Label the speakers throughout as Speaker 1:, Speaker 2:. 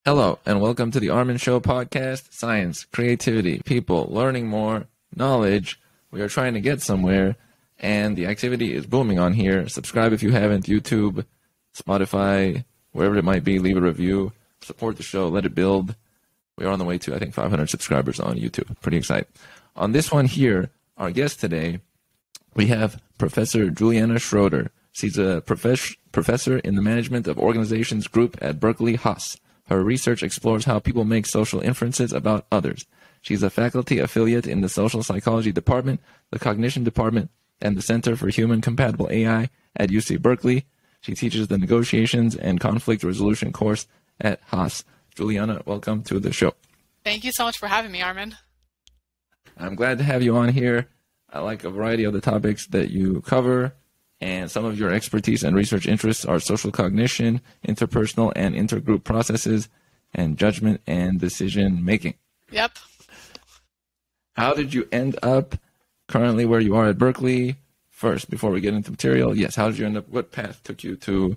Speaker 1: Hello, and welcome to the Armin Show podcast. Science, creativity, people, learning more, knowledge. We are trying to get somewhere, and the activity is booming on here. Subscribe if you haven't. YouTube, Spotify, wherever it might be. Leave a review. Support the show. Let it build. We are on the way to, I think, 500 subscribers on YouTube. Pretty excited. On this one here, our guest today, we have Professor Juliana Schroeder. She's a professor in the Management of Organizations group at Berkeley Haas. Her research explores how people make social inferences about others. She's a faculty affiliate in the Social Psychology Department, the Cognition Department, and the Center for Human Compatible AI at UC Berkeley. She teaches the Negotiations and Conflict Resolution course at Haas. Juliana, welcome to the show.
Speaker 2: Thank you so much for having me, Armin.
Speaker 1: I'm glad to have you on here. I like a variety of the topics that you cover, and some of your expertise and research interests are social cognition, interpersonal and intergroup processes, and judgment and decision making.
Speaker 2: Yep.
Speaker 1: How did you end up currently where you are at Berkeley? First, before we get into material, yes, how did you end up, what path took you to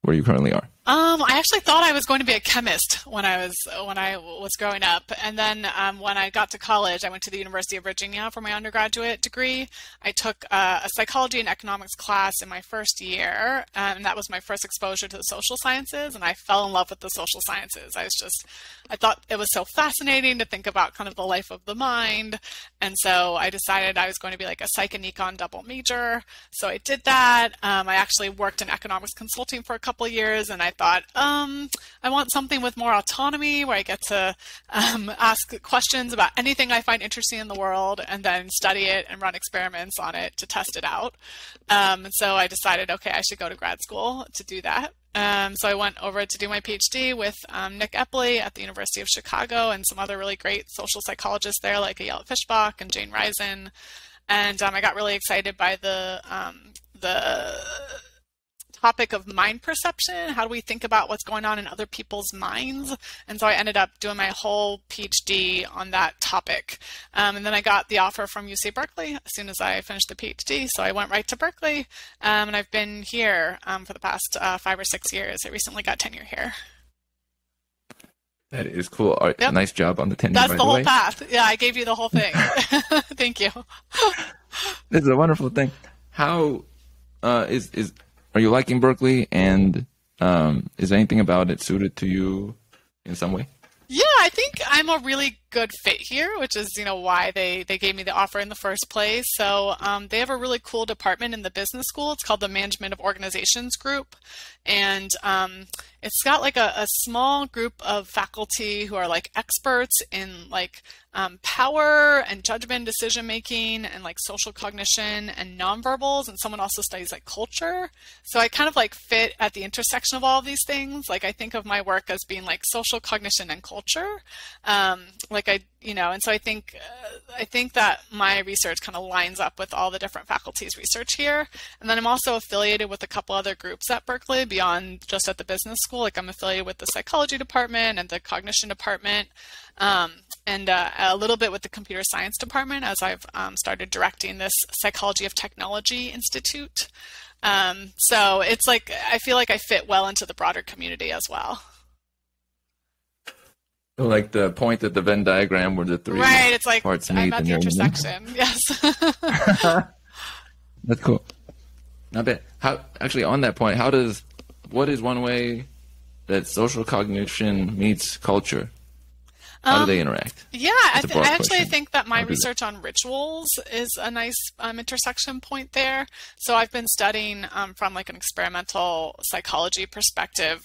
Speaker 1: where you currently are?
Speaker 2: I actually thought I was going to be a chemist when I was growing up, and then when I got to college, I went to the University of Virginia for my undergraduate degree. I took a psychology and economics class in my first year, and that was my first exposure to the social sciences, and I fell in love with the social sciences. I thought it was so fascinating to think about kind of the life of the mind, and so I decided I was going to be like a psych and econ double major. So I did that. I actually worked in economics consulting for a couple of years, and I thought, I want something with more autonomy where I get to ask questions about anything I find interesting in the world and then study it and run experiments on it to test it out. So I decided, okay, I should go to grad school to do that. So I went over to do my PhD with Nick Epley at the University of Chicago and some other really great social psychologists there like Ayelet Fishbach and Jane Risen. And I got really excited by the topic of mind perception. How do we think about what's going on in other people's minds? And so I ended up doing my whole PhD on that topic. And then I got the offer from UC Berkeley as soon as I finished the PhD. So I went right to Berkeley, and I've been here for the past 5 or 6 years. I recently got tenure here.
Speaker 1: That is cool.
Speaker 2: Yep.
Speaker 1: Nice job on the tenure.
Speaker 2: That's the whole path. Yeah, I gave you the whole thing. Thank you.
Speaker 1: This is a wonderful thing. How are you liking Berkeley, and is anything about it suited to you in some way?
Speaker 2: Yeah, I think I'm a really good fit here, which is, why they gave me the offer in the first place. So they have a really cool department in the business school. It's called the Management of Organizations group. And it's got like a small group of faculty who are like experts in like power and judgment, decision making, and like social cognition and nonverbals. And someone also studies like culture. So I kind of like fit at the intersection of all of these things. Like I think of my work as being like social cognition and culture. And so I think that my research kind of lines up with all the different faculty's research here. And then I'm also affiliated with a couple other groups at Berkeley beyond just at the business school. Like I'm affiliated with the psychology department and the cognition department, and a little bit with the computer science department as I've started directing this Psychology of Technology Institute. So it's like, I feel like I fit well into the broader community as well.
Speaker 1: Like the point at the Venn diagram where the three
Speaker 2: it's like
Speaker 1: parts meet.
Speaker 2: I'm at the intersection. Yes.
Speaker 1: That's cool. Not bad. Actually, on that point, what is one way that social cognition meets culture? How do they interact?
Speaker 2: Yeah, I actually think that my research on rituals is a nice intersection point there. So I've been studying from like an experimental psychology perspective,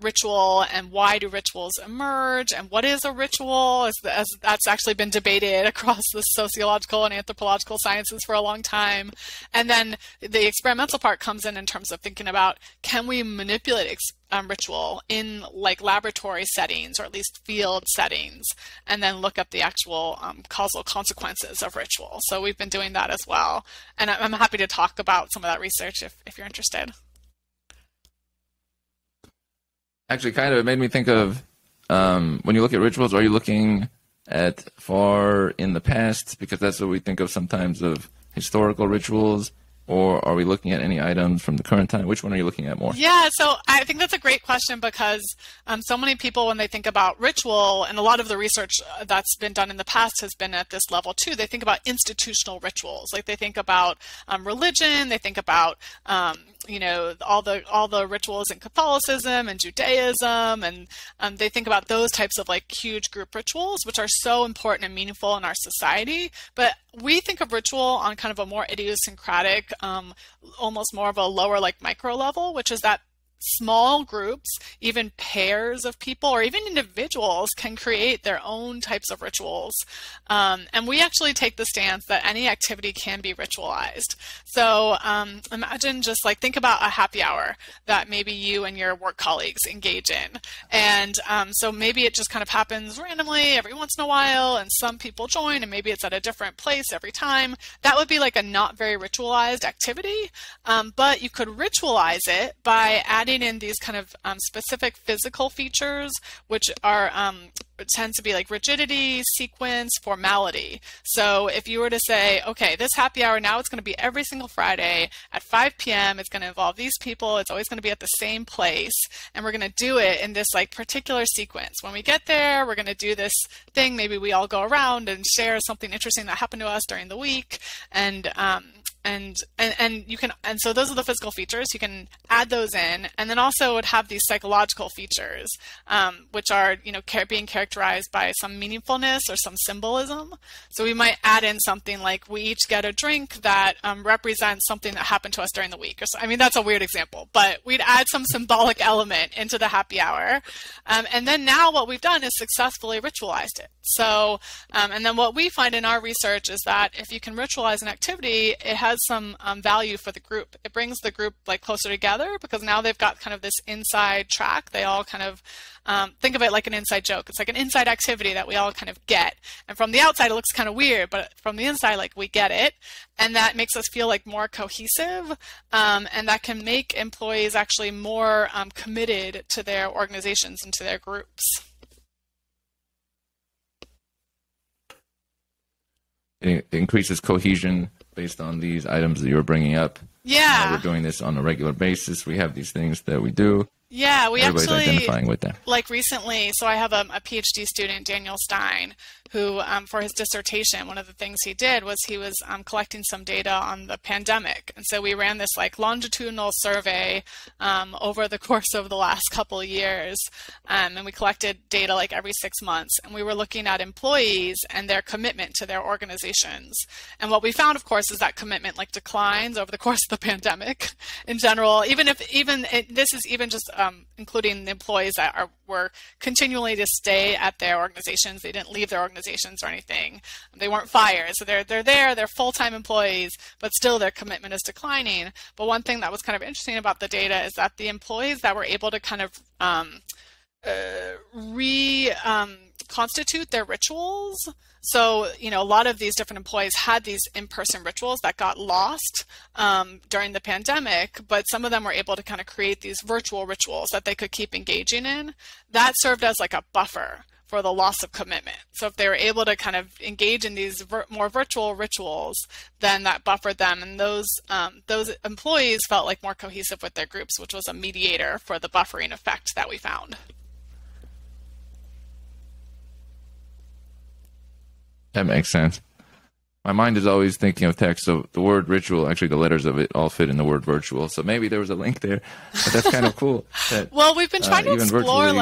Speaker 2: ritual and why do rituals emerge and what is a ritual, as that's actually been debated across the sociological and anthropological sciences for a long time. And then the experimental part comes in terms of thinking about, can we manipulate ritual in like laboratory settings or at least field settings, and then look up the actual causal consequences of ritual. So we've been doing that as well. And I'm happy to talk about some of that research if you're interested.
Speaker 1: Actually, kind of, it made me think of when you look at rituals, are you looking at far in the past? Because that's what we think of sometimes of historical rituals, or are we looking at any items from the current time? Which one are you looking at more?
Speaker 2: Yeah, so I think that's a great question because so many people, when they think about ritual, and a lot of the research that's been done in the past has been at this level too, they think about institutional rituals. Like they think about religion, they think about all the rituals in Catholicism and Judaism, and they think about those types of like huge group rituals, which are so important and meaningful in our society. But we think of ritual on kind of a more idiosyncratic, almost more of a lower like micro level, which is that small groups, even pairs of people, or even individuals can create their own types of rituals. And we actually take the stance that any activity can be ritualized. So imagine just like think about a happy hour that maybe you and your work colleagues engage in. And so maybe it just kind of happens randomly every once in a while, and some people join, and maybe it's at a different place every time. That would be like a not very ritualized activity. But you could ritualize it by adding in these kind of specific physical features, which are tends to be like rigidity, sequence, formality. So if you were to say, okay, this happy hour now, it's going to be every single Friday at 5 p.m. It's going to involve these people. It's always going to be at the same place. And we're going to do it in this like particular sequence. When we get there, we're going to do this thing. Maybe we all go around and share something interesting that happened to us during the week. And you can, and so those are the physical features. You can add those in, and then also would have these psychological features, which are, being characterized by some meaningfulness or some symbolism. So we might add in something like we each get a drink that represents something that happened to us during the week. Or so, I mean, that's a weird example, but we'd add some symbolic element into the happy hour. And then now what we've done is successfully ritualized it. So, and then what we find in our research is that if you can ritualize an activity, it has some value for the group. It brings the group like closer together because now they've got kind of this inside track. They all kind of think of it like an inside joke. It's like an inside activity that we all kind of get. And from the outside, it looks kind of weird, but from the inside, like we get it. And that makes us feel like more cohesive. And that can make employees actually more committed to their organizations and to their groups.
Speaker 1: It increases cohesion based on these items that you were bringing up.
Speaker 2: Yeah.
Speaker 1: We're doing this on a regular basis. We have these things that we do.
Speaker 2: Yeah, we
Speaker 1: Everybody's
Speaker 2: actually,
Speaker 1: identifying with that.
Speaker 2: Like recently, so I have a PhD student, Daniel Stein, who for his dissertation, one of the things he did was he was collecting some data on the pandemic. And so we ran this like longitudinal survey over the course of the last couple of years. And we collected data like every 6 months. And we were looking at employees and their commitment to their organizations. And what we found, of course, is that commitment like declines over the course of the pandemic in general. This is even just including the employees that were continually to stay at their organizations. They didn't leave their organizations or anything. They weren't fired. So they're there, they're full-time employees, but still their commitment is declining. But one thing that was kind of interesting about the data is that the employees that were able to kind of reconstitute their rituals. So, a lot of these different employees had these in-person rituals that got lost during the pandemic, but some of them were able to kind of create these virtual rituals that they could keep engaging in. That served as like a buffer for the loss of commitment. So if they were able to kind of engage in these more virtual rituals, then that buffered them. And those employees felt like more cohesive with their groups, which was a mediator for the buffering effect that we found.
Speaker 1: That makes sense. My mind is always thinking of text, so the word ritual, actually the letters of it all fit in the word virtual, so maybe there was a link there, but that's kind of cool.
Speaker 2: Well, we've been trying to explore,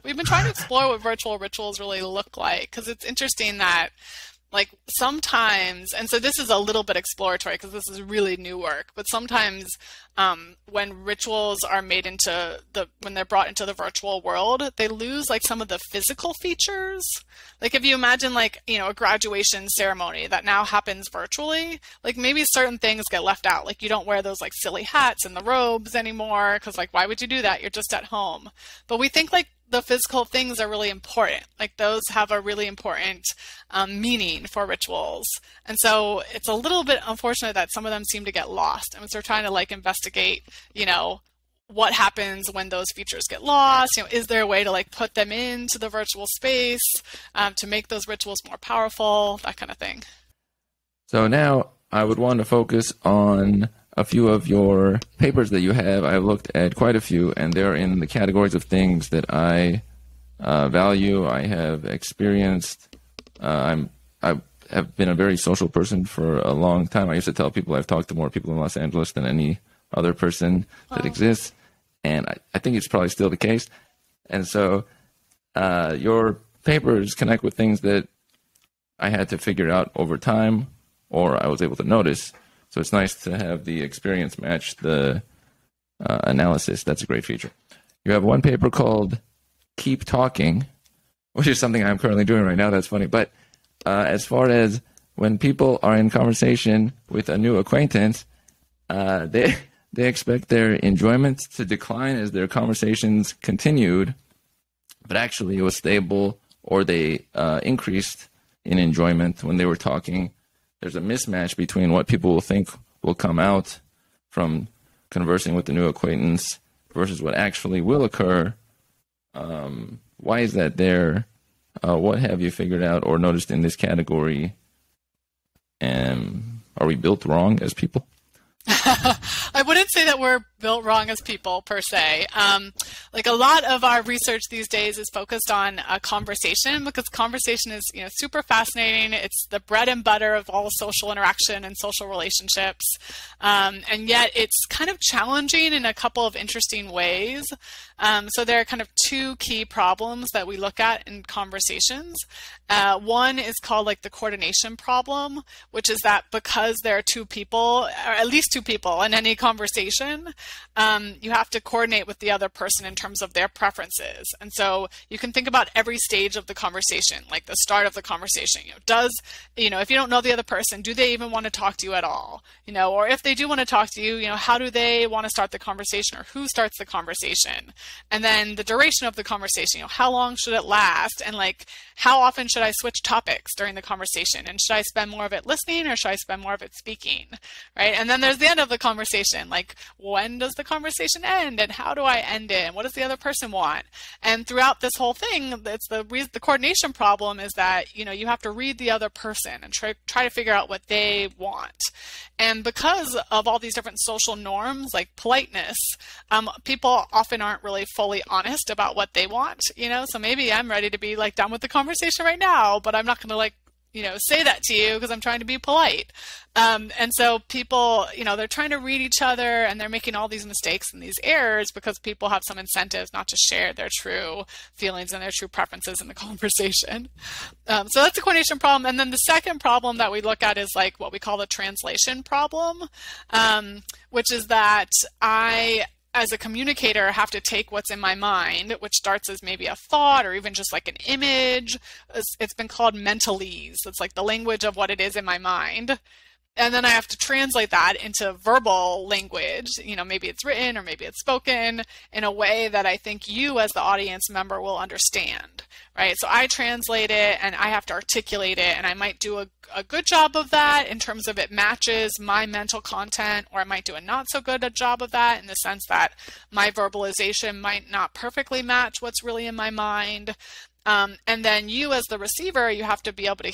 Speaker 2: we've been trying to explore what virtual rituals really look like, because it's interesting that like sometimes, and so this is a little bit exploratory because this is really new work, but sometimes when rituals are made when they're brought into the virtual world, they lose like some of the physical features. Like if you imagine like, a graduation ceremony that now happens virtually, like maybe certain things get left out. Like you don't wear those like silly hats and the robes anymore because like, why would you do that? You're just at home. But we think like the physical things are really important. Like those have a really important meaning for rituals. And so it's a little bit unfortunate that some of them seem to get lost. And so we're trying to like investigate, what happens when those features get lost. Is there a way to like put them into the virtual space to make those rituals more powerful, that kind of thing.
Speaker 1: So now I would want to focus on a few of your papers that you have. I've looked at quite a few, and they're in the categories of things that I value. I have experienced. I have been a very social person for a long time. I used to tell people I've talked to more people in Los Angeles than any other person that exists, and I think it's probably still the case. And so your papers connect with things that I had to figure out over time, or I was able to notice. So it's nice to have the experience match the analysis. That's a great feature. You have one paper called Keep Talking, which is something I'm currently doing right now. That's funny. But as far as when people are in conversation with a new acquaintance, they expect their enjoyment to decline as their conversations continued, but actually it was stable, or they increased in enjoyment when they were talking. There's a mismatch between what people will think will come out from conversing with the new acquaintance versus what actually will occur. Why is that there? What have you figured out or noticed in this category? And are we built wrong as people?
Speaker 2: I wouldn't say that we're built wrong as people per se. Like a lot of our research these days is focused on a conversation, because conversation is, super fascinating. It's the bread and butter of all social interaction and social relationships. And yet it's kind of challenging in a couple of interesting ways. So there are kind of two key problems that we look at in conversations. One is called like the coordination problem, which is that because there are two people, or at least two people in any conversation, you have to coordinate with the other person in terms of their preferences. And so you can think about every stage of the conversation, like the start of the conversation. If you don't know the other person, do they even want to talk to you at all? Or if they do want to talk to you, how do they want to start the conversation, or who starts the conversation? And then the duration of the conversation, how long should it last? And like, how often should I switch topics during the conversation? And should I spend more of it listening, or should I spend more of it speaking? Right? And then there's the end of the conversation. Like, when does the conversation end? And how do I end it? And what does the other person want? And throughout this whole thing, it's the coordination problem is that, you have to read the other person and try to figure out what they want. And because of all these different social norms, like politeness, people often aren't really fully honest about what they want, so maybe I'm ready to be like done with the conversation right now, but I'm not going to say that to you because I'm trying to be polite. And so people, they're trying to read each other, and they're making all these mistakes and these errors because people have some incentives not to share their true feelings and their true preferences in the conversation. So that's the coordination problem. And then the second problem that we look at is like what we call the translation problem, which is that I, as a communicator, have to take what's in my mind, which starts as maybe a thought or even just like an image. It's been called mentalese. It's like the language of what it is in my mind. And then I have to translate that into verbal language. Maybe it's written or maybe it's spoken in a way that I think you as the audience member will understand, right? So I translate it and I have to articulate it, and I might do a good job of that in terms of it matches my mental content, or I might do a not so good a job of that in the sense that my verbalization might not perfectly match what's really in my mind. And then you as the receiver, you have to be able to,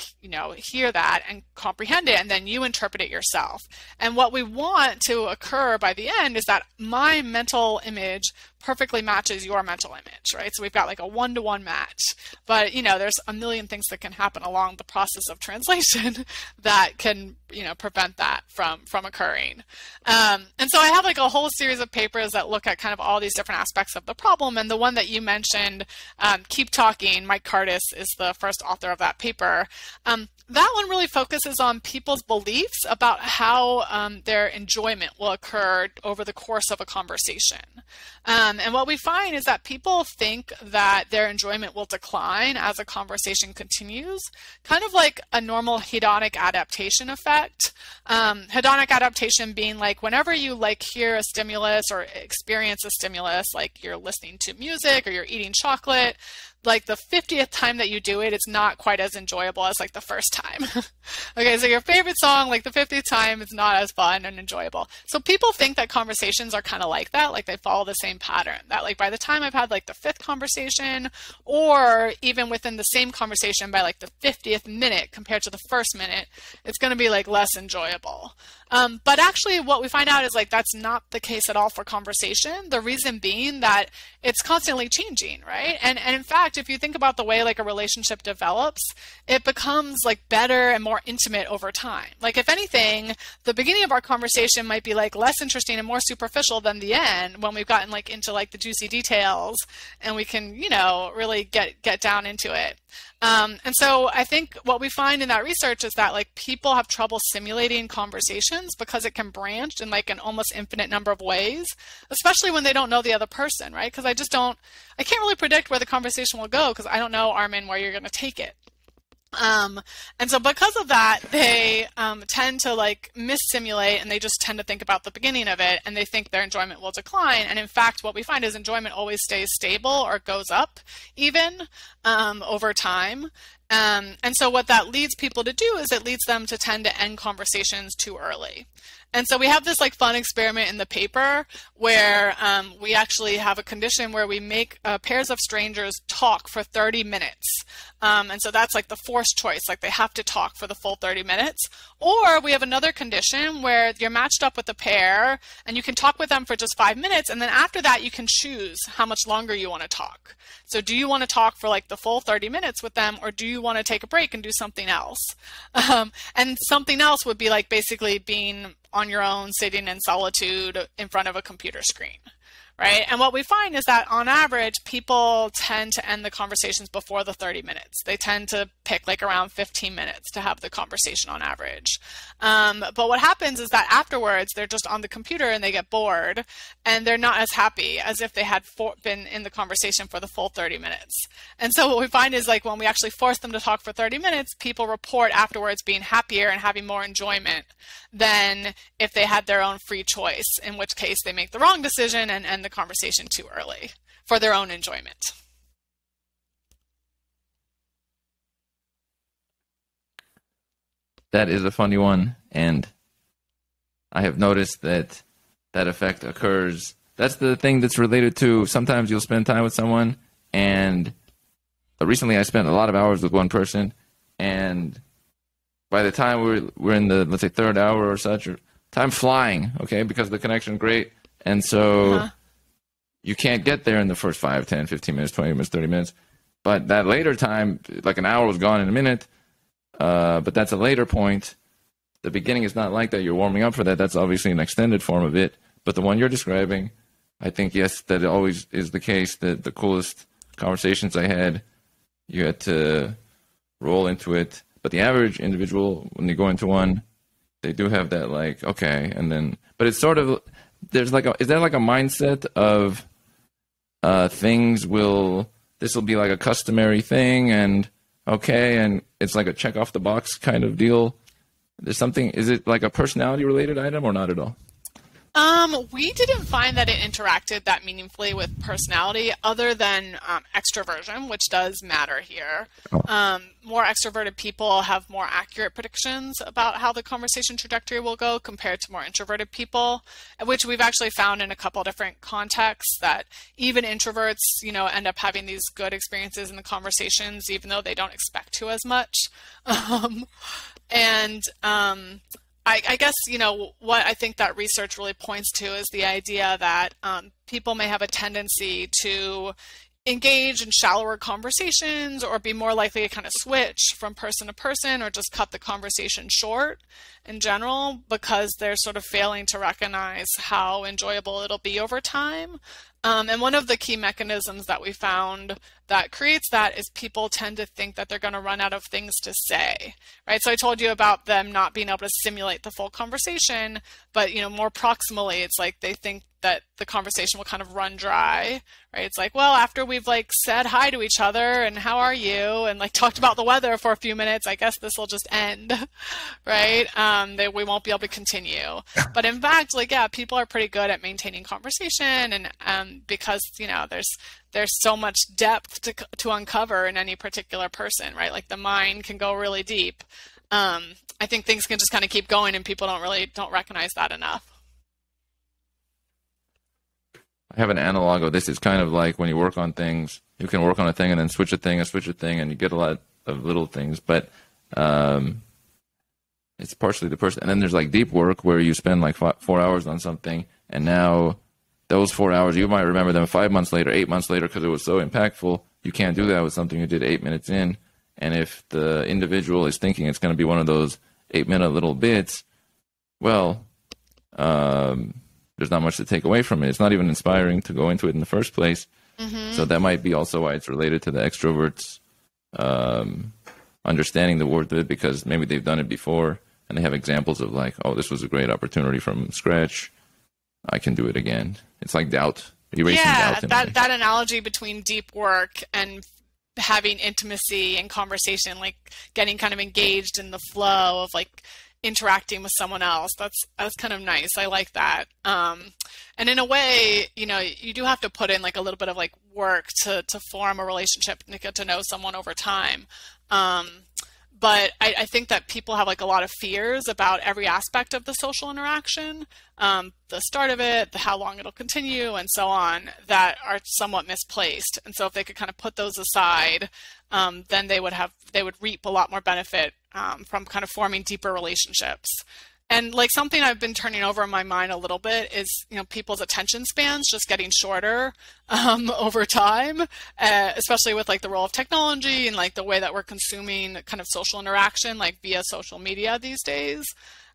Speaker 2: hear that and comprehend it, and then you interpret it yourself. And what we want to occur by the end is that my mental image perfectly matches your mental image, right? So we've got like a one-to-one match, but there's a million things that can happen along the process of translation that can, prevent that from occurring. And so I have like a whole series of papers that look at kind of all these different aspects of the problem. And the one that you mentioned, Keep Talking, Mike Cardis is the first author of that paper. That one really focuses on people's beliefs about how their enjoyment will occur over the course of a conversation. And what we find is that people think that their enjoyment will decline as a conversation continues, kind of like a normal hedonic adaptation effect. Hedonic adaptation being like whenever you hear a stimulus or experience a stimulus, like you're listening to music or you're eating chocolate, like the 50th time that you do it, it's not quite as enjoyable as like the first time. Okay, so your favorite song, like the 50th time, is not as fun and enjoyable. So people think that conversations are kind of like that, like they follow the same pattern. That like by the time I've had like the 5th conversation, or even within the same conversation by like the 50th minute compared to the first minute, it's going to be like less enjoyable. But actually what we find out is like that's not the case at all for conversation. The reason being that it's constantly changing, right? And in fact, if you think about the way like a relationship develops, it becomes like better and more intimate over time. Like if anything, the beginning of our conversation might be like less interesting and more superficial than the end when we've gotten like into like the juicy details and we can, you know, really get down into it. And so I think what we find in that research is that like people have trouble simulating conversations because it can branch in like an almost infinite number of ways, especially when they don't know the other person, right? Because I can't really predict where the conversation will go because I don't know, Armin, where you're going to take it. And so because of that, they tend to like missimulate, and they just tend to think about the beginning of it, and they think their enjoyment will decline. And in fact, what we find is enjoyment always stays stable or goes up even over time. And so what that leads people to do is it leads them to tend to end conversations too early. And so we have this like fun experiment in the paper where we actually have a condition where we make pairs of strangers talk for 30 minutes. And so that's like the forced choice, like they have to talk for the full 30 minutes. Or we have another condition where you're matched up with a pair and you can talk with them for just 5 minutes. And then after that, you can choose how much longer you want to talk. So do you want to talk for like the full 30 minutes with them, or do you want to take a break and do something else? And something else would be like basically being on your own, sitting in solitude in front of a computer screen, right? And what we find is that on average, people tend to end the conversations before the 30 minutes. They tend to pick like around 15 minutes to have the conversation on average. But what happens is that afterwards, they're just on the computer and they get bored and they're not as happy as if they had been in the conversation for the full 30 minutes. And so what we find is like when we actually force them to talk for 30 minutes, people report afterwards being happier and having more enjoyment than if they had their own free choice, in which case they make the wrong decision and end the conversation too early for their own enjoyment.
Speaker 1: That is a funny one, and I have noticed that that effect occurs. That's the thing that's related to sometimes you'll spend time with someone, and recently I spent a lot of hours with one person, and by the time we're in the, let's say, 3rd hour or such, or time flying, okay, because the connection's great, and so you can't get there in the first 5, 10, 15 minutes, 20 minutes, 30 minutes, but that later time, like an hour was gone in a minute, but that's a later point. The beginning is not like that. You're warming up for that. That's obviously an extended form of it. But the one you're describing, I think, yes, that always is the case. That the coolest conversations I had, you had to roll into it. But the average individual, when they go into one, they do have that like, okay, and then, but it's sort of, there's like is there like a mindset of this will be like a customary thing and okay, and it's like a check off the box kind of deal. There's something, is it like a personality related item or not at all?
Speaker 2: We didn't find that it interacted that meaningfully with personality other than extroversion, which does matter here. More extroverted people have more accurate predictions about how the conversation trajectory will go compared to more introverted people, which we've actually found in a couple different contexts that even introverts, end up having these good experiences in the conversations, even though they don't expect to as much. I guess, what I think that research really points to is the idea that people may have a tendency to engage in shallower conversations or be more likely to kind of switch from person to person or just cut the conversation short in general because they're sort of failing to recognize how enjoyable it'll be over time. And one of the key mechanisms that we found that creates that is people tend to think that they're going to run out of things to say, right? So I told you about them not being able to simulate the full conversation, but, more proximally, it's like they think that the conversation will kind of run dry, right? It's like, well, after we've said hi to each other and how are you and talked about the weather for a few minutes, I guess this will just end, right? We won't be able to continue. But in fact, people are pretty good at maintaining conversation and because there's so much depth to uncover in any particular person, right? Like the mind can go really deep. I think things can just kind of keep going, and people don't recognize that enough.
Speaker 1: I have an analog of this. It's kind of like when you work on things, you can work on a thing and then switch a thing, and you get a lot of little things. But it's partially the person. And then there's like deep work where you spend like 4 hours on something, and now those 4 hours, you might remember them 5 months later, 8 months later, because it was so impactful. You can't do that with something you did 8 minutes in. And if the individual is thinking it's going to be one of those 8-minute little bits, well, there's not much to take away from it. It's not even inspiring to go into it in the first place. Mm-hmm. So that might be also why it's related to the extroverts understanding the worth of it, because maybe they've done it before and they have examples of like, oh, this was a great opportunity from scratch. I can do it again. It's like doubt, erasing doubt.
Speaker 2: Yeah, that analogy between deep work and having intimacy and conversation, like getting kind of engaged in the flow of like interacting with someone else. That's kind of nice. I like that. And in a way, you do have to put in like a little bit of like work to form a relationship and to get to know someone over time. But I think that people have like a lot of fears about every aspect of the social interaction, the start of it, how long it'll continue, and so on, that are somewhat misplaced. And so if they could kind of put those aside, then they would reap a lot more benefit from kind of forming deeper relationships. And like something I've been turning over in my mind a little bit is, people's attention spans just getting shorter over time, especially with like the role of technology and like the way that we're consuming kind of social interaction, like via social media these days.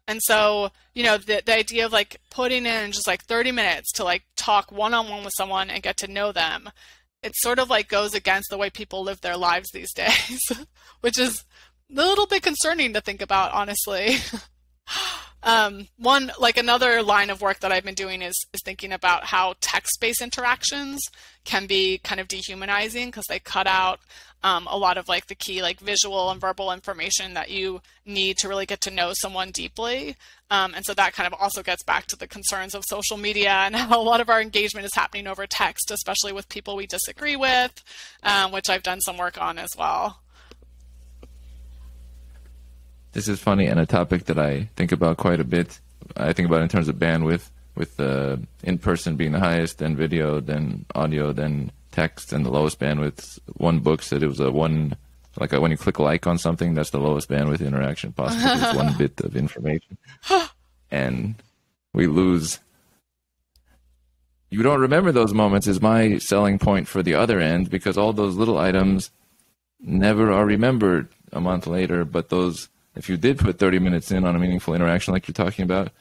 Speaker 2: And so, the idea of like putting in just like 30 minutes to like talk one-on-one with someone and get to know them, it sort of like goes against the way people live their lives these days, which is a little bit concerning to think about, honestly. Another line of work that I've been doing is thinking about how text-based interactions can be kind of dehumanizing, because they cut out a lot of like the key like visual and verbal information that you need to really get to know someone deeply. And so that kind of also gets back to the concerns of social media and how a lot of our engagement is happening over text, especially with people we disagree with, which I've done some work on as well.
Speaker 1: This is funny, and a topic that I think about quite a bit. I think about it in terms of bandwidth, with in-person being the highest, then video, then audio, then text, and the lowest bandwidth. One book said it was when you click like on something, that's the lowest bandwidth interaction possible. It's one bit of information. And we lose. You don't remember those moments is my selling point for the other end, because all those little items never are remembered a month later, but those... If you did put 30 minutes in on a meaningful interaction like you're talking about,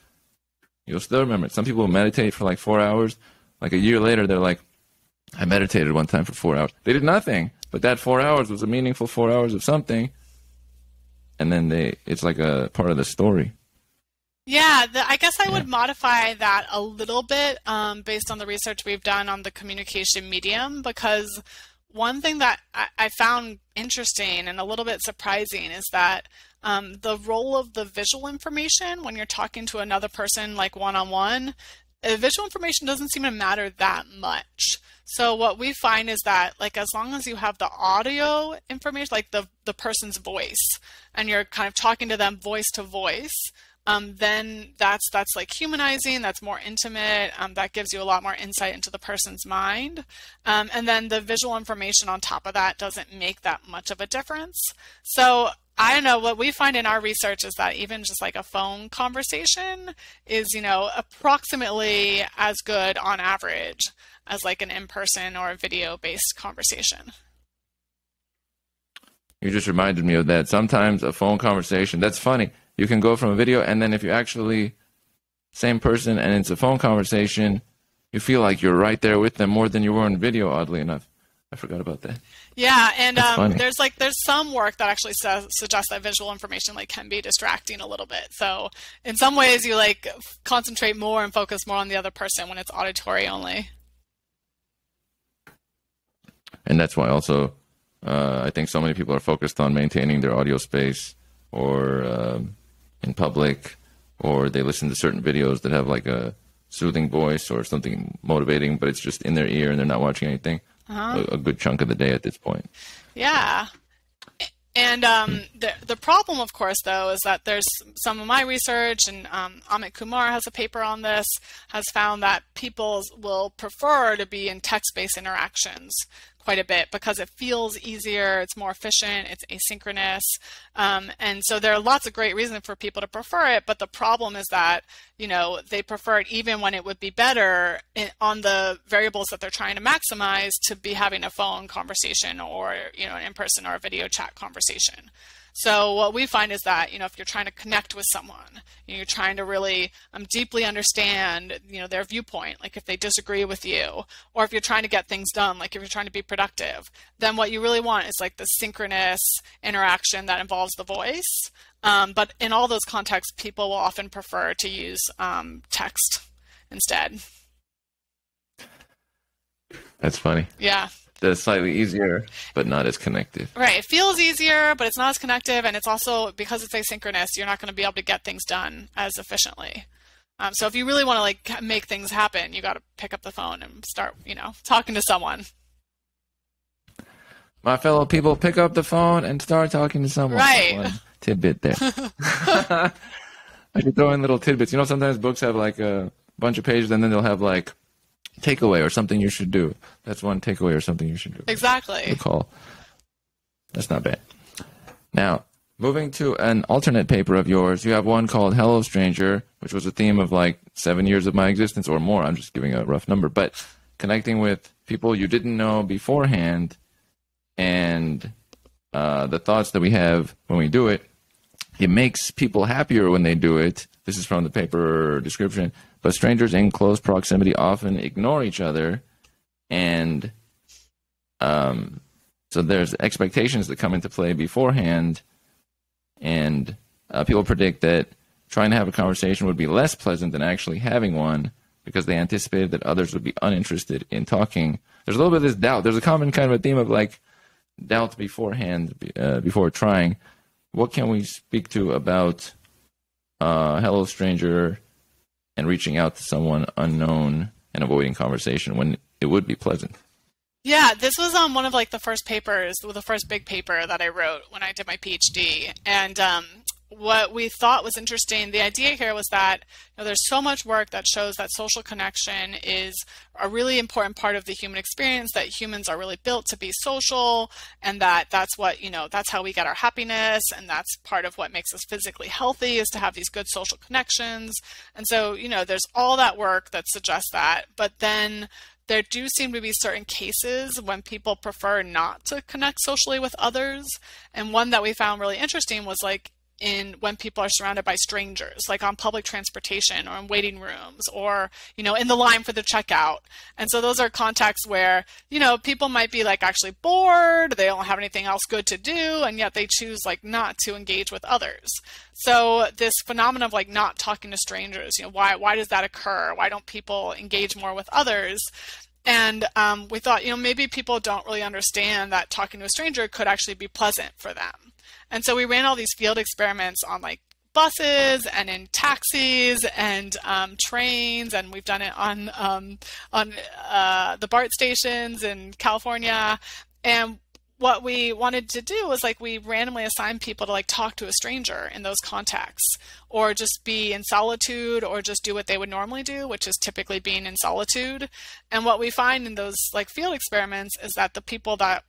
Speaker 1: you'll still remember it. Some people meditate for like 4 hours. Like a year later, they're like, I meditated one time for 4 hours. They did nothing, but that 4 hours was a meaningful 4 hours of something. And then it's like a part of the story.
Speaker 2: Yeah, I guess I would modify that a little bit based on the research we've done on the communication medium, because one thing that I found interesting and a little bit surprising is that the role of the visual information when you're talking to another person like one-on-one, visual information doesn't seem to matter that much. So what we find is that like as long as you have the audio information, like the person's voice, and you're kind of talking to them voice to voice, then that's like humanizing, that's more intimate, that gives you a lot more insight into the person's mind. And then the visual information on top of that doesn't make that much of a difference. So I don't know, what we find in our research is that even just like a phone conversation is, approximately as good on average as like an in-person or a video-based conversation.
Speaker 1: You just reminded me of that. Sometimes a phone conversation, that's funny. You can go from a video, and then if you actually, same person, and it's a phone conversation, you feel like you're right there with them more than you were in video, oddly enough. I forgot about that.
Speaker 2: Yeah, and there's some work that actually suggests that visual information like can be distracting a little bit. So in some ways you like concentrate more and focus more on the other person when it's auditory only.
Speaker 1: And that's why also I think so many people are focused on maintaining their audio space, or in public, or they listen to certain videos that have like a soothing voice or something motivating, but it's just in their ear and they're not watching anything a good chunk of the day at this point.
Speaker 2: Yeah. And the problem, of course, though, is that there's some of my research, and Amit Kumar has a paper on this, has found that people will prefer to be in text-based interactions quite a bit because it feels easier, it's more efficient, it's asynchronous. And so there are lots of great reasons for people to prefer it, but the problem is that, they prefer it even when it would be better on the variables that they're trying to maximize to be having a phone conversation or, an in-person or a video chat conversation. So what we find is that, if you're trying to connect with someone, you're trying to really deeply understand, their viewpoint, like if they disagree with you, or if you're trying to get things done, like if you're trying to be productive, then what you really want is like the synchronous interaction that involves the voice. But in all those contexts, people will often prefer to use text instead.
Speaker 1: That's funny.
Speaker 2: Yeah.
Speaker 1: That's slightly easier, but not as connected.
Speaker 2: Right. It feels easier, but it's not as connective. And it's also, because it's asynchronous, you're not going to be able to get things done as efficiently. So if you really want to make things happen, you got to pick up the phone and start, talking to someone.
Speaker 1: My fellow people, pick up the phone and start talking to someone.
Speaker 2: Right.
Speaker 1: One tidbit there. I should throw in little tidbits. Sometimes books have like a bunch of pages and then they'll have like takeaway or something you should do. That's one takeaway or something you should do.
Speaker 2: Exactly.
Speaker 1: Good call. That's not bad. Now, moving to an alternate paper of yours, you have one called Hello Stranger, which was a theme of like 7 years of my existence or more. I'm just giving a rough number, but connecting with people you didn't know beforehand and the thoughts that we have when we do it. It makes people happier when they do it. This is from the paper description. But strangers in close proximity often ignore each other. And so there's expectations that come into play beforehand. And people predict that trying to have a conversation would be less pleasant than actually having one because they anticipated that others would be uninterested in talking. There's a little bit of this doubt. There's a common kind of a theme of like doubt beforehand, before trying. What can we speak to about Hello Stranger and reaching out to someone unknown and avoiding conversation when it would be pleasant?
Speaker 2: Yeah, this was one of like the first papers, the first big paper that I wrote when I did my PhD. And what we thought was interesting, the idea here was that there's so much work that shows that social connection is a really important part of the human experience, that humans are really built to be social, and that's what, that's how we get our happiness, and that's part of what makes us physically healthy is to have these good social connections. And so, there's all that work that suggests that, but then there do seem to be certain cases when people prefer not to connect socially with others. And one that we found really interesting was like when people are surrounded by strangers, like on public transportation or in waiting rooms or, in the line for the checkout. And so those are contexts where, people might be like actually bored, they don't have anything else good to do, and yet they choose like not to engage with others. So this phenomenon of like not talking to strangers, why does that occur? Why don't people engage more with others? And we thought, maybe people don't really understand that talking to a stranger could actually be pleasant for them. And so we ran all these field experiments on like buses and in taxis and trains, and we've done it on the BART stations in California. And what we wanted to do was like we randomly assigned people to like talk to a stranger in those contexts, or just be in solitude, or just do what they would normally do, which is typically being in solitude. And what we find in those like field experiments is that the people that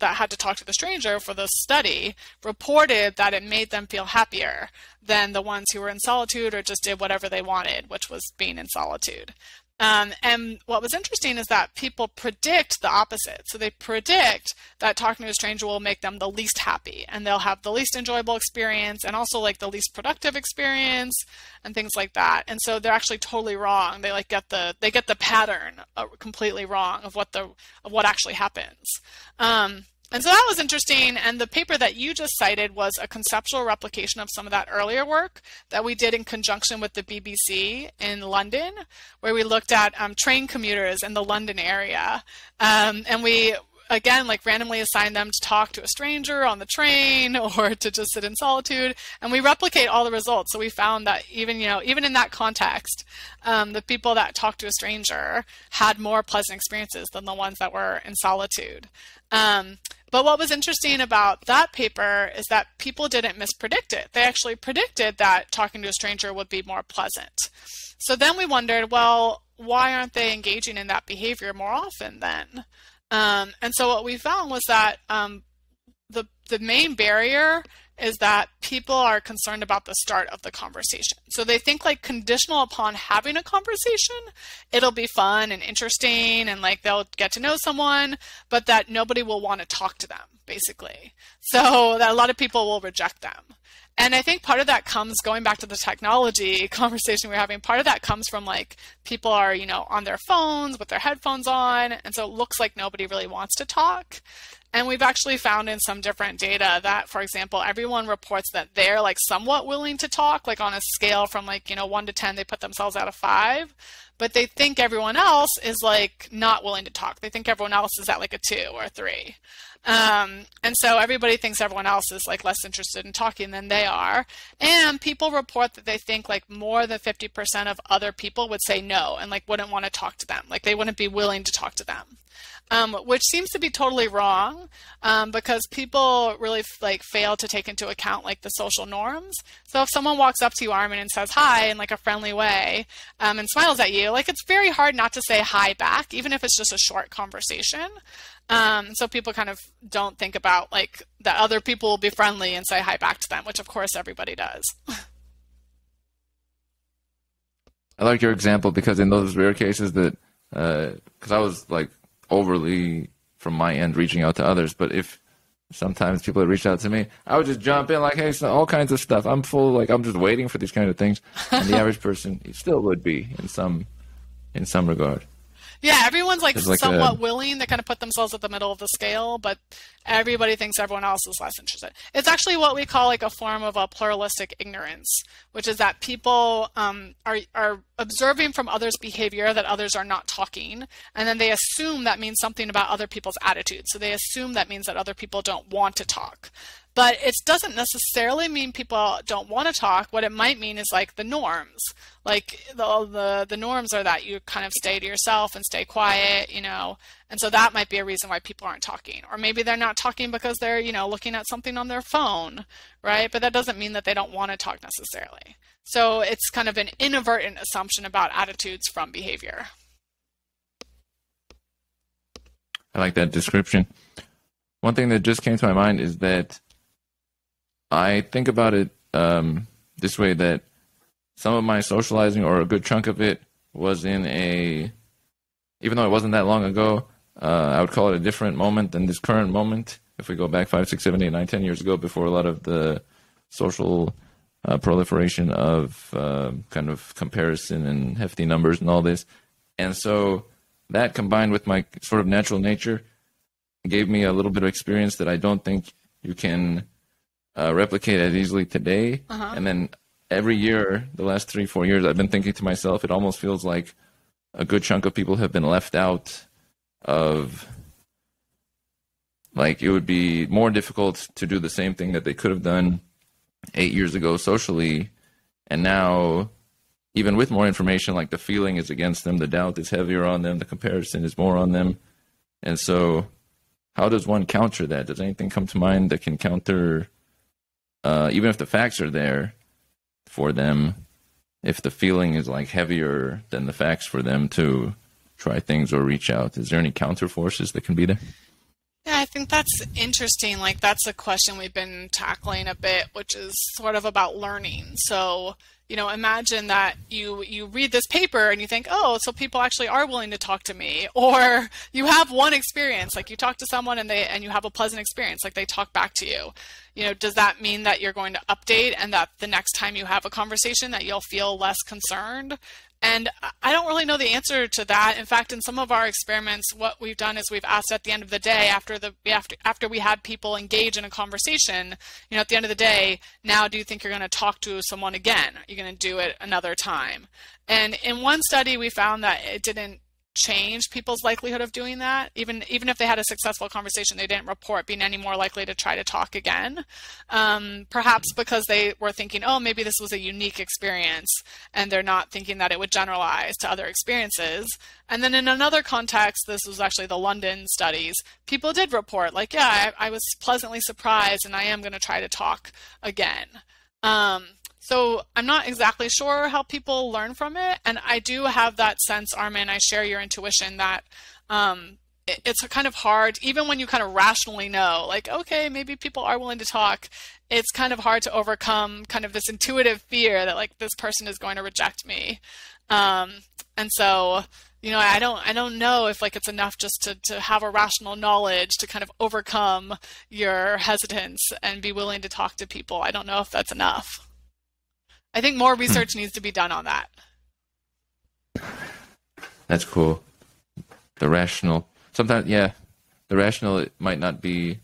Speaker 2: had to talk to the stranger for the study reported that it made them feel happier than the ones who were in solitude or just did whatever they wanted, which was being in solitude. And what was interesting is that people predict the opposite. So they predict that talking to a stranger will make them the least happy, and they'll have the least enjoyable experience and also like the least productive experience and things like that. And so they're actually totally wrong. They like get the pattern completely wrong of what actually happens. And so that was interesting. And the paper that you just cited was a conceptual replication of some of that earlier work that we did in conjunction with the BBC in London, where we looked at train commuters in the London area. And we again, like randomly assign them to talk to a stranger on the train or to just sit in solitude, and we replicate all the results. So we found that even in that context, the people that talked to a stranger had more pleasant experiences than the ones that were in solitude. But what was interesting about that paper is that people didn't mispredict it. They actually predicted that talking to a stranger would be more pleasant. So then we wondered, well, why aren't they engaging in that behavior more often then? And so what we found was that the main barrier is that people are concerned about the start of the conversation. So they think like conditional upon having a conversation, it'll be fun and interesting and like they'll get to know someone, but that nobody will want to talk to them, basically. So that a lot of people will reject them. And I think part of that comes, going back to the technology conversation we're having, part of that comes from like people are, on their phones with their headphones on. And so it looks like nobody really wants to talk. And we've actually found in some different data that, for example, everyone reports that they're like somewhat willing to talk, like on a scale from like, 1 to 10, they put themselves at a 5, but they think everyone else is like not willing to talk. They think everyone else is at like a 2 or a 3. And so everybody thinks everyone else is like less interested in talking than they are. And people report that they think like more than 50% of other people would say no and like wouldn't want to talk to them. Like they wouldn't be willing to talk to them. Which seems to be totally wrong, because people really like fail to take into account like the social norms. So if someone walks up to you, Armin, and says hi in like a friendly way, and smiles at you, like it's very hard not to say hi back, even if it's just a short conversation. So people kind of don't think about like that other people will be friendly and say hi back to them, which of course everybody does.
Speaker 1: I like your example because in those rare cases that, because I was like overly from my end reaching out to others, but if sometimes people had reached out to me, I would just jump in like, hey, so all kinds of stuff. I'm full, like I'm just waiting for these kind of things. And the average person still would be in some regard.
Speaker 2: Yeah, everyone's like somewhat willing. They kind of put themselves at the middle of the scale, but everybody thinks everyone else is less interested. It's actually what we call like a form of a pluralistic ignorance, which is that people are observing from others' behavior that others are not talking, and then they assume that means something about other people's attitudes. So they assume that means that other people don't want to talk. But it doesn't necessarily mean people don't want to talk. What it might mean is like the norms. Like the norms are that you kind of stay to yourself and stay quiet, and so that might be a reason why people aren't talking. Or maybe they're not talking because they're, looking at something on their phone, right? But that doesn't mean that they don't want to talk necessarily. So it's kind of an inadvertent assumption about attitudes from behavior.
Speaker 1: I like that description. One thing that just came to my mind is that I think about it this way, that some of my socializing, or a good chunk of it, was in even though it wasn't that long ago, I would call it a different moment than this current moment. If we go back 5, 6, 7, 8, 9, 10 years ago, before a lot of the social proliferation of kind of comparison and hefty numbers and all this. And so that, combined with my sort of natural nature, gave me a little bit of experience that I don't think you can replicate as easily today. And then every year, the last 3, 4 years, I've been thinking to myself, it almost feels like a good chunk of people have been left out of, like, it would be more difficult to do the same thing that they could have done 8 years ago socially. And now, even with more information, like the feeling is against them, the doubt is heavier on them, the comparison is more on them. And so how does one counter that? Does anything come to mind that can counter, even if the facts are there for them, if the feeling is like heavier than the facts for them to try things or reach out? Is there any counter forces that can be there?
Speaker 2: Yeah, I think that's interesting. Like, that's a question we've been tackling a bit, which is sort of about learning. So, imagine that you read this paper and you think, oh, so people actually are willing to talk to me. Or you have one experience, like you talk to someone and you have a pleasant experience, like they talk back to you. Does that mean that you're going to update and that the next time you have a conversation that you'll feel less concerned? And I don't really know the answer to that. In fact, in some of our experiments, what we've done is we've asked at the end of the day, after we had people engage in a conversation, at the end of the day, now do you think you're going to talk to someone again? Are you going to do it another time? And in one study, we found that it didn't change people's likelihood of doing that. Even if they had a successful conversation, they didn't report being any more likely to try to talk again. Perhaps because they were thinking, oh, maybe this was a unique experience, and they're not thinking that it would generalize to other experiences. And then in another context, this was actually the London studies, people did report like, yeah, I was pleasantly surprised and I am going to try to talk again. So I'm not exactly sure how people learn from it. And I do have that sense, Armin, I share your intuition that it's kind of hard, even when you kind of rationally know, like, okay, maybe people are willing to talk, it's kind of hard to overcome kind of this intuitive fear that like this person is going to reject me. And so, you know, I don't know if like it's enough just to have a rational knowledge to kind of overcome your hesitance and be willing to talk to people. I don't know if that's enough. I think more research needs to be done on that.
Speaker 1: That's cool. The rational, sometimes, yeah, the rational it might not be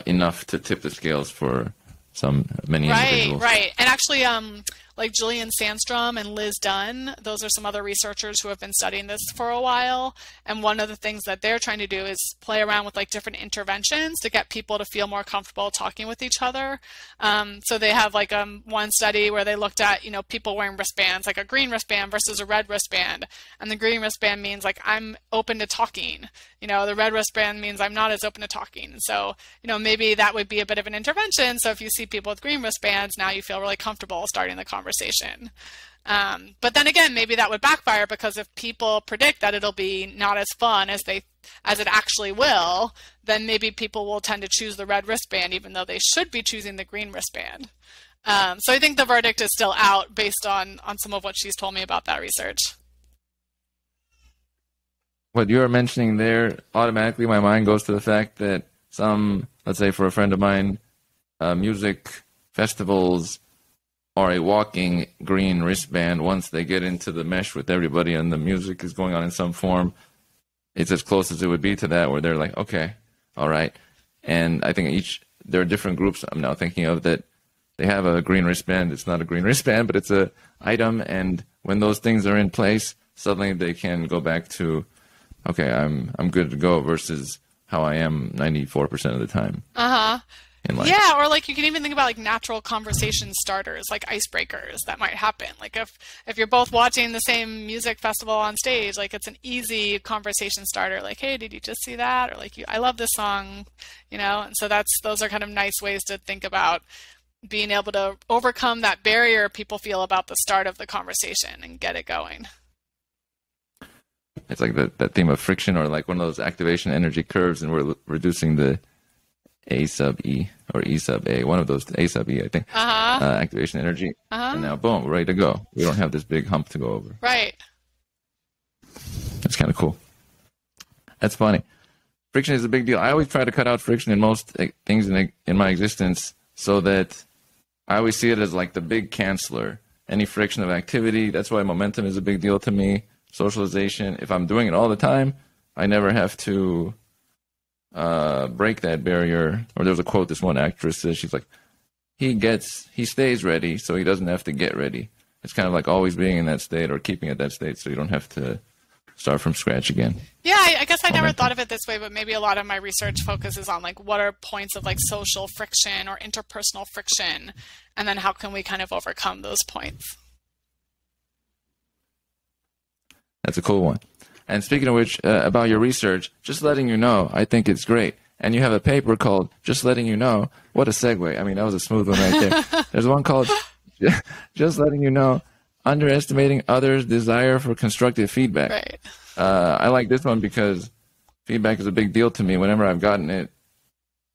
Speaker 1: enough to tip the scales for many individuals. Right.
Speaker 2: And actually, like Gillian Sandstrom and Liz Dunn, those are some other researchers who have been studying this for a while. And one of the things that they're trying to do is play around with like different interventions to get people to feel more comfortable talking with each other. So they have like one study where they looked at, you know, people wearing wristbands, like a green wristband versus a red wristband. And the green wristband means like I'm open to talking. You know, the red wristband means I'm not as open to talking. And so, you know, maybe that would be a bit of an intervention. So if you see people with green wristbands, now you feel really comfortable starting the conversation. But then again, maybe that would backfire because if people predict that it'll be not as fun as it actually will, then maybe people will tend to choose the red wristband even though they should be choosing the green wristband. So I think the verdict is still out based on some of what she's told me about that research.
Speaker 1: What you're mentioning there, automatically my mind goes to the fact that let's say for a friend of mine, music festivals are a walking green wristband. Once they get into the mesh with everybody and the music is going on in some form, it's as close as it would be to that, where they're like, okay, all right. And I think there are different groups I'm now thinking of that they have a green wristband. It's not a green wristband, but it's an item. And when those things are in place, suddenly they can go back to, okay, I'm good to go versus how I am 94% of the time. Yeah,
Speaker 2: or like you can even think about like natural conversation starters, like icebreakers that might happen. Like if you're both watching the same music festival on stage, like it's an easy conversation starter. Like, hey, did you just see that? Or like, I love this song, you know. And so those are kind of nice ways to think about being able to overcome that barrier people feel about the start of the conversation and get it going.
Speaker 1: It's like that theme of friction, or like one of those activation energy curves, and we're reducing the A sub E or E sub A, one of those, A sub E, I think, activation energy. And now, boom, we're ready to go. We don't have this big hump to go over.
Speaker 2: Right.
Speaker 1: That's kind of cool. That's funny. Friction is a big deal. I always try to cut out friction in most things in my existence so that I always see it as like the big canceller. Any friction of activity, that's why momentum is a big deal to me. Socialization, if I'm doing it all the time, I never have to break that barrier. Or there was a quote this one actress says, she's like, he stays ready so he doesn't have to get ready. It's kind of like always being in that state or keeping at that state so you don't have to start from scratch again.
Speaker 2: Yeah, I guess I never thought of it this way, but maybe a lot of my research focuses on like what are points of like social friction or interpersonal friction, and then how can we kind of overcome those points.
Speaker 1: That's a cool one. And speaking of which, about your research, just letting you know, I think it's great. And you have a paper called Just Letting You Know. What a segue. I mean, that was a smooth one right there. There's one called Just Letting You Know, Underestimating Others' Desire for Constructive Feedback.
Speaker 2: Right.
Speaker 1: I like this one because feedback is a big deal to me. Whenever I've gotten it,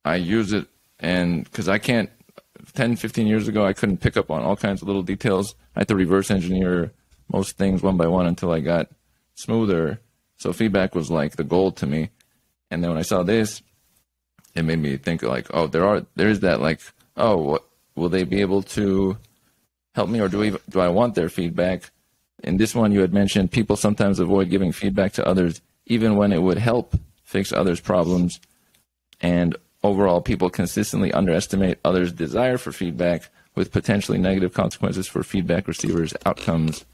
Speaker 1: I use it. And because 10, 15 years ago, I couldn't pick up on all kinds of little details. I had to reverse engineer most things one by one until I got smoother. So feedback was like the gold to me. And then when I saw this, it made me think like, oh, there is that like, oh, what will they be able to help me, or do I want their feedback? In this one, you had mentioned people sometimes avoid giving feedback to others, even when it would help fix others' problems. And overall, people consistently underestimate others' desire for feedback, with potentially negative consequences for feedback receivers' outcomes.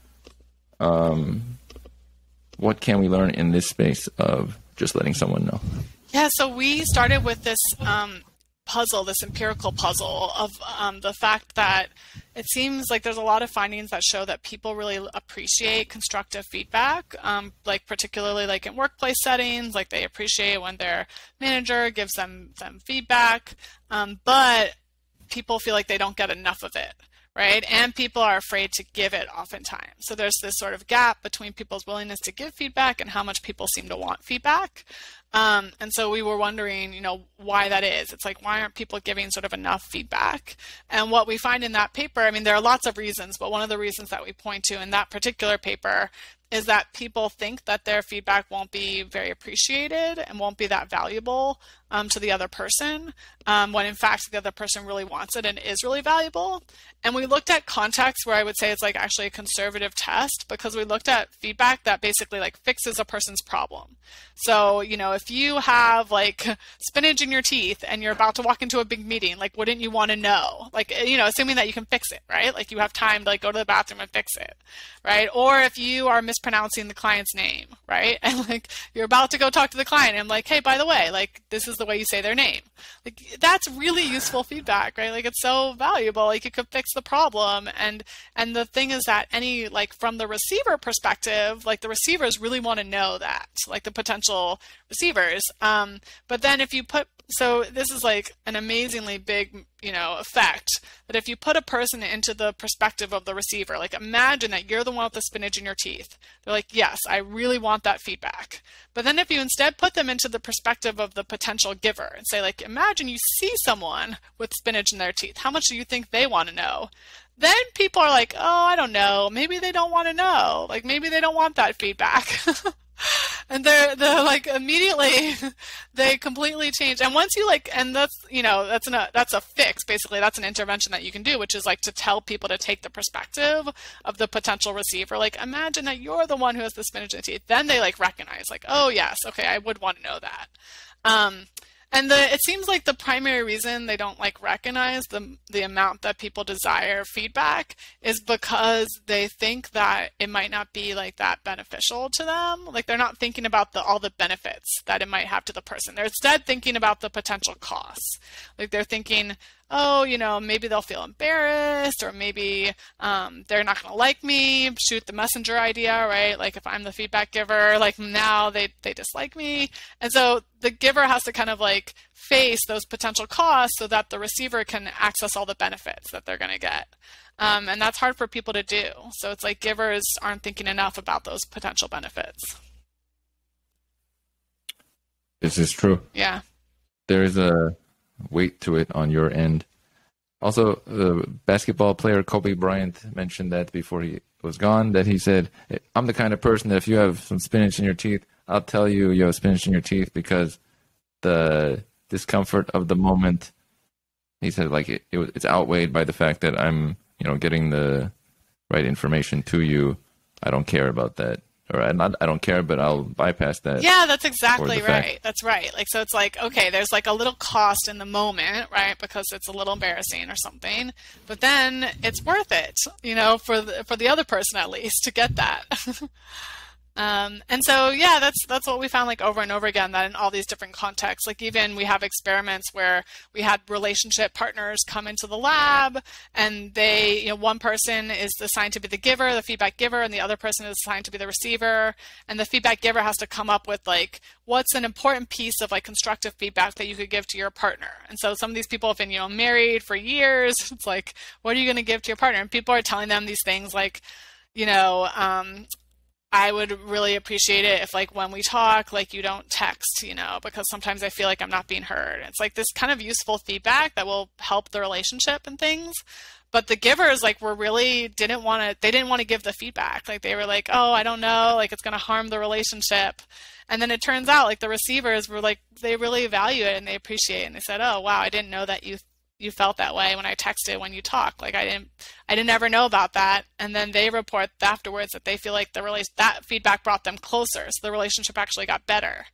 Speaker 1: what can we learn in this space of just letting someone know?
Speaker 2: Yeah, so we started with this puzzle, this empirical puzzle of the fact that it seems like there's a lot of findings that show that people really appreciate constructive feedback, like particularly like in workplace settings, like they appreciate when their manager gives them feedback, but people feel like they don't get enough of it. Right? And people are afraid to give it oftentimes. So there's this sort of gap between people's willingness to give feedback and how much people seem to want feedback. And so we were wondering, why that is. It's like, why aren't people giving sort of enough feedback? And what we find in that paper, I mean, there are lots of reasons, but one of the reasons that we point to in that particular paper is that people think that their feedback won't be very appreciated and won't be that valuable to the other person, when in fact the other person really wants it and is really valuable. And we looked at contexts where I would say it's like actually a conservative test, because we looked at feedback that basically like fixes a person's problem. So, if you have like spinach in your teeth and you're about to walk into a big meeting, like wouldn't you want to know? Like, assuming that you can fix it, right? Like you have time to like go to the bathroom and fix it, right? Or if you are mispronouncing the client's name, right? And like you're about to go talk to the client and I'm like, hey, by the way, like this is the way you say their name. Like that's really useful feedback, right? Like it's so valuable. Like it could fix the problem. And the thing is that like from the receiver perspective, like the receivers really want to know that, like the potential receivers. But then if you so this is like an amazingly big, effect, that if you put a person into the perspective of the receiver, like imagine that you're the one with the spinach in your teeth. They're like, yes, I really want that feedback. But then if you instead put them into the perspective of the potential giver and say, like, imagine you see someone with spinach in their teeth. How much do you think they want to know? Then people are like, oh, I don't know. Maybe they don't want to know. Like, maybe they don't want that feedback. And they're like immediately they completely change. And once you like, and that's, that's a fix, basically. That's an intervention that you can do, which is like to tell people to take the perspective of the potential receiver. Like, imagine that you're the one who has the spinach in the teeth. Then they like recognize like, oh yes, okay, I would want to know that. And it seems like the primary reason they don't like recognize the amount that people desire feedback is because they think that it might not be like that beneficial to them. Like they're not thinking about all the benefits that it might have to the person. They're instead thinking about the potential costs. Like they're thinking, oh, maybe they'll feel embarrassed, or maybe they're not going to like me, shoot the messenger idea, right? Like if I'm the feedback giver, like now they dislike me. And so the giver has to kind of like face those potential costs so that the receiver can access all the benefits that they're going to get. And that's hard for people to do. So it's like givers aren't thinking enough about those potential benefits.
Speaker 1: This is true.
Speaker 2: Yeah.
Speaker 1: There is a weight to it on your end. Also, the basketball player Kobe Bryant mentioned that before he was gone, that he said, I'm the kind of person that if you have some spinach in your teeth, I'll tell you have spinach in your teeth, because the discomfort of the moment, he said, like it's outweighed by the fact that I'm, getting the right information to you. I don't care about that. Or I don't care, but I'll bypass that.
Speaker 2: Yeah, that's exactly right. That's right. Like, so it's like, okay, there's like a little cost in the moment, right? Because it's a little embarrassing or something, but then it's worth it, for the other person at least to get that. And so, yeah, that's what we found like over and over again, that in all these different contexts, like even we have experiments where we had relationship partners come into the lab and they, one person is assigned to be the giver, the feedback giver, and the other person is assigned to be the receiver. And the feedback giver has to come up with like, what's an important piece of like constructive feedback that you could give to your partner. And so some of these people have been, married for years. It's like, what are you going to give to your partner? And people are telling them these things like, I would really appreciate it if like when we talk, like you don't text, because sometimes I feel like I'm not being heard. It's like this kind of useful feedback that will help the relationship and things. But the givers like they didn't want to give the feedback. Like they were like, oh, I don't know, like it's going to harm the relationship. And then it turns out like the receivers were like, they really value it and they appreciate it. And they said, oh, wow, I didn't know that you felt that way when I texted, when you talk. Like I didn't ever know about that. And then they report afterwards that they feel like that feedback brought them closer. So the relationship actually got better.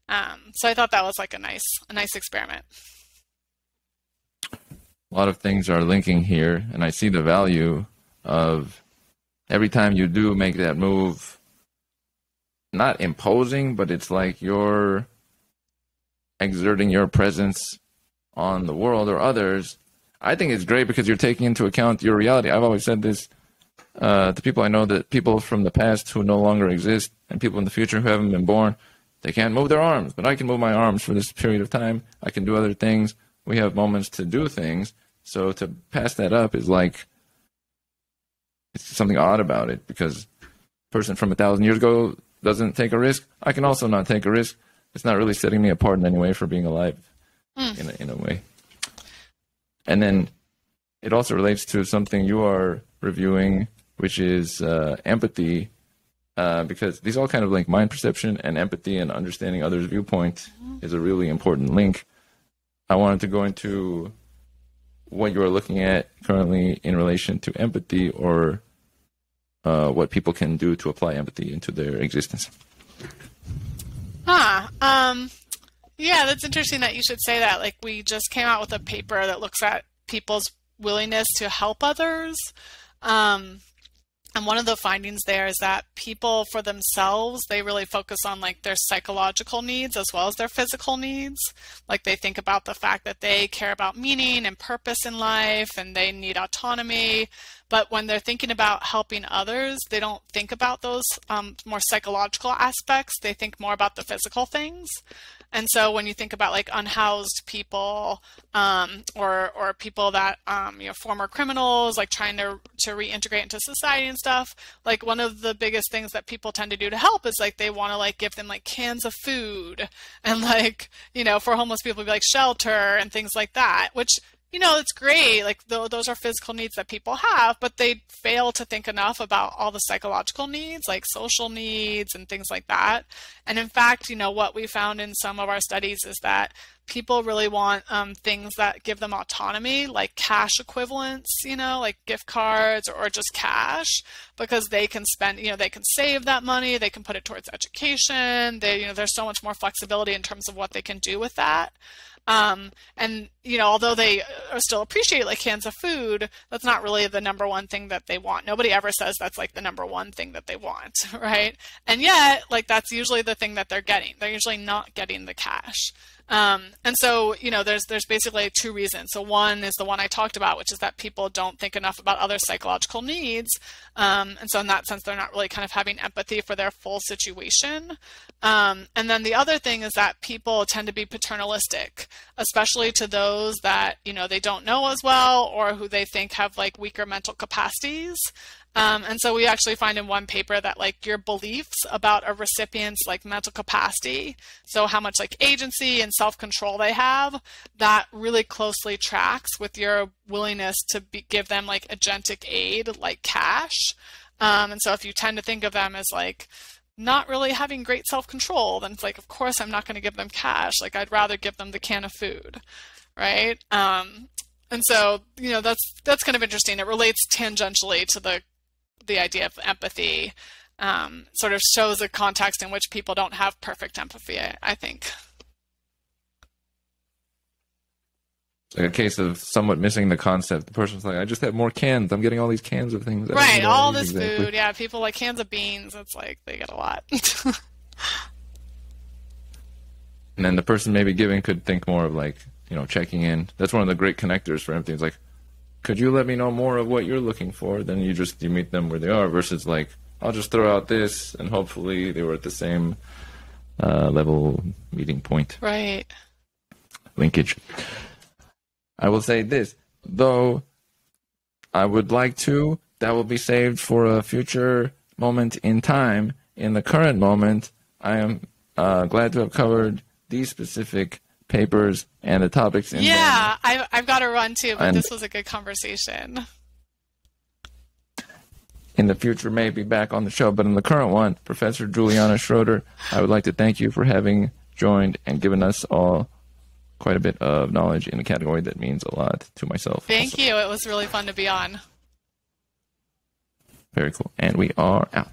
Speaker 2: So I thought that was like a nice experiment.
Speaker 1: A lot of things are linking here, and I see the value of every time you do make that move, not imposing, but it's like you're exerting your presence on the world or others. I think it's great because you're taking into account your reality. I've always said this to people I know, that people from the past who no longer exist and people in the future who haven't been born, they can't move their arms, but I can move my arms for this period of time. I can do other things. We have moments to do things. So to pass that up is like, it's something odd about it, because a person from 1,000 years ago doesn't take a risk. I can also not take a risk. It's not really setting me apart in any way for being alive in a way. And then it also relates to something you are reviewing, which is empathy, because these all kind of link. Mind perception and empathy and understanding others' viewpoint is a really important link. I wanted to go into what you are looking at currently in relation to empathy, or what people can do to apply empathy into their existence.
Speaker 2: Yeah, that's interesting that you should say that. Like, we just came out with a paper that looks at people's willingness to help others. And one of the findings there is that people for themselves, they really focus on like their psychological needs as well as their physical needs. Like, they think about the fact that they care about meaning and purpose in life and they need autonomy. But when they're thinking about helping others, they don't think about those more psychological aspects. They think more about the physical things. And so when you think about like unhoused people or people that, former criminals, like trying to reintegrate into society and stuff, like one of the biggest things that people tend to do to help is like they want to like give them like cans of food and like, for homeless people, it'd be like shelter and things like that, which, it's great. Like those are physical needs that people have, but they fail to think enough about all the psychological needs, like social needs and things like that. And in fact, what we found in some of our studies is that people really want things that give them autonomy, like cash equivalents, like gift cards or just cash, because they can spend, they can save that money, they can put it towards education. There's so much more flexibility in terms of what they can do with that. And, although they still appreciate like cans of food, that's not really the number one thing that they want. Nobody ever says that's like the number one thing that they want, right? And yet, like, that's usually the thing that they're getting. They're usually not getting the cash. And so, there's basically two reasons. So one is the one I talked about, which is that people don't think enough about other psychological needs. And so in that sense, they're not really kind of having empathy for their full situation. And then the other thing is that people tend to be paternalistic, especially to those that, they don't know as well, or who they think have like weaker mental capacities. And so we actually find in one paper that like your beliefs about a recipient's like mental capacity, so how much like agency and self-control they have, that really closely tracks with your willingness to give them like agentic aid, like cash. And so if you tend to think of them as like not really having great self-control, then it's like, of course, I'm not going to give them cash. Like, I'd rather give them the can of food, right? And so, that's kind of interesting. It relates tangentially to the idea of empathy, sort of shows a context in which people don't have perfect empathy, I think.
Speaker 1: It's like a case of somewhat missing the concept. The person's like, I just have more cans. I'm getting all these cans of things.
Speaker 2: Right, all this food. Yeah, people like cans of beans. It's like they get a lot.
Speaker 1: And then the person maybe giving could think more of like, checking in. That's one of the great connectors for empathy. It's like, could you let me know more of what you're looking for? Then you meet them where they are, versus like, I'll just throw out this and hopefully they were at the same level meeting point.
Speaker 2: Right.
Speaker 1: Linkage. I will say this, though I would like to, that will be saved for a future moment in time. In the current moment, I am glad to have covered these specific papers and the topics in them.
Speaker 2: I've got to run too, but this was a good conversation.
Speaker 1: In the future, maybe back on the show, but in the current one, Professor Juliana Schroeder, I would like to thank you for having joined and given us all quite a bit of knowledge in a category that means a lot to myself.
Speaker 2: Thank you. It was really fun to be on.
Speaker 1: Very cool. And we are out.